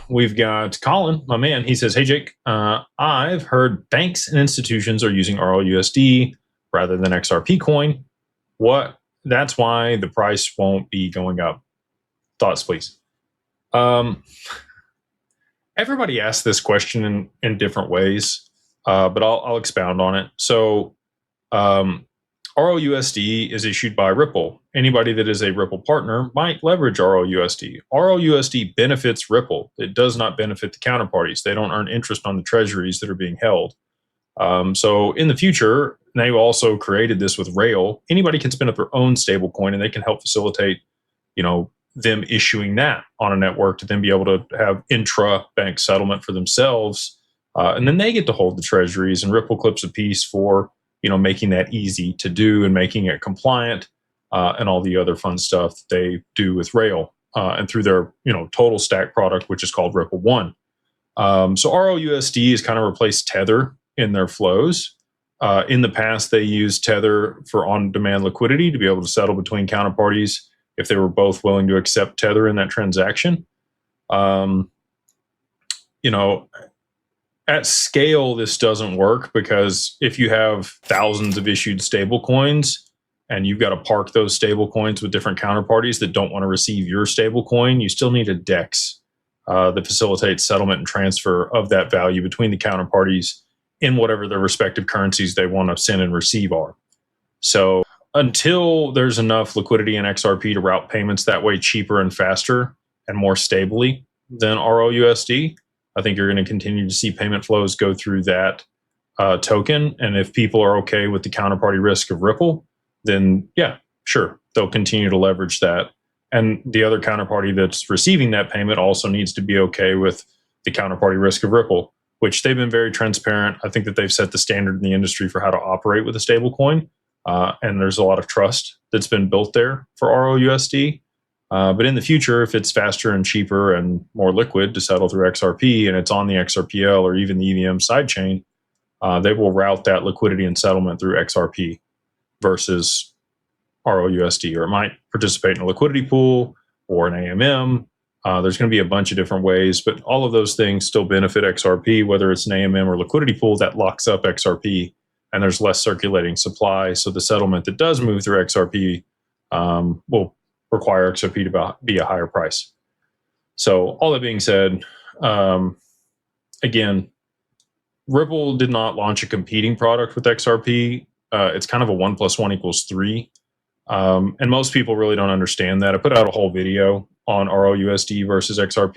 we've got Colin, my man. He says, hey, Jake, I've heard banks and institutions are using RLUSD rather than XRP coin. That's why the price won't be going up. Thoughts, please. Everybody asks this question in different ways, but I'll expound on it. So RLUSD is issued by Ripple. Anybody that is a Ripple partner might leverage RLUSD. RLUSD benefits Ripple. It does not benefit the counterparties. They don't earn interest on the treasuries that are being held. So in the future, they also created this with Rail. Anybody can spin up their own stablecoin, and they can help facilitate, them issuing that on a network to then be able to have intra-bank settlement for themselves. And then they get to hold the treasuries, and Ripple clips a piece for making that easy to do and making it compliant, and all the other fun stuff that they do with Rail, and through their total stack product, which is called Ripple One. So RLUSD has kind of replaced Tether in their flows. In the past, they used Tether for on-demand liquidity to be able to settle between counterparties if they were both willing to accept Tether in that transaction. At scale, this doesn't work, because if you have thousands of issued stable coins and you've got to park those stable coins with different counterparties that don't want to receive your stable coin, you still need a DEX that facilitates settlement and transfer of that value between the counterparties in whatever their respective currencies they want to send and receive are. So until there's enough liquidity in XRP to route payments that way cheaper and faster and more stably than RLUSD, I think you're going to continue to see payment flows go through that token. And if people are okay with the counterparty risk of Ripple, then yeah, sure, they'll continue to leverage that. And the other counterparty that's receiving that payment also needs to be okay with the counterparty risk of Ripple, which they've been very transparent. I think that they've set the standard in the industry for how to operate with a stable coin. And there's a lot of trust that's been built there for RLUSD. But in the future, if it's faster and cheaper and more liquid to settle through XRP, and it's on the XRPL or even the EVM sidechain, they will route that liquidity and settlement through XRP versus RLUSD, or it might participate in a liquidity pool or an AMM. There's going to be a bunch of different ways, but all of those things still benefit XRP, whether it's an AMM or liquidity pool that locks up XRP, and there's less circulating supply. So the settlement that does move through XRP will require XRP to be a higher price. So all that being said, again, Ripple did not launch a competing product with XRP. It's kind of a 1 + 1 = 3. And most people really don't understand that. I put out a whole video on RLUSD versus XRP.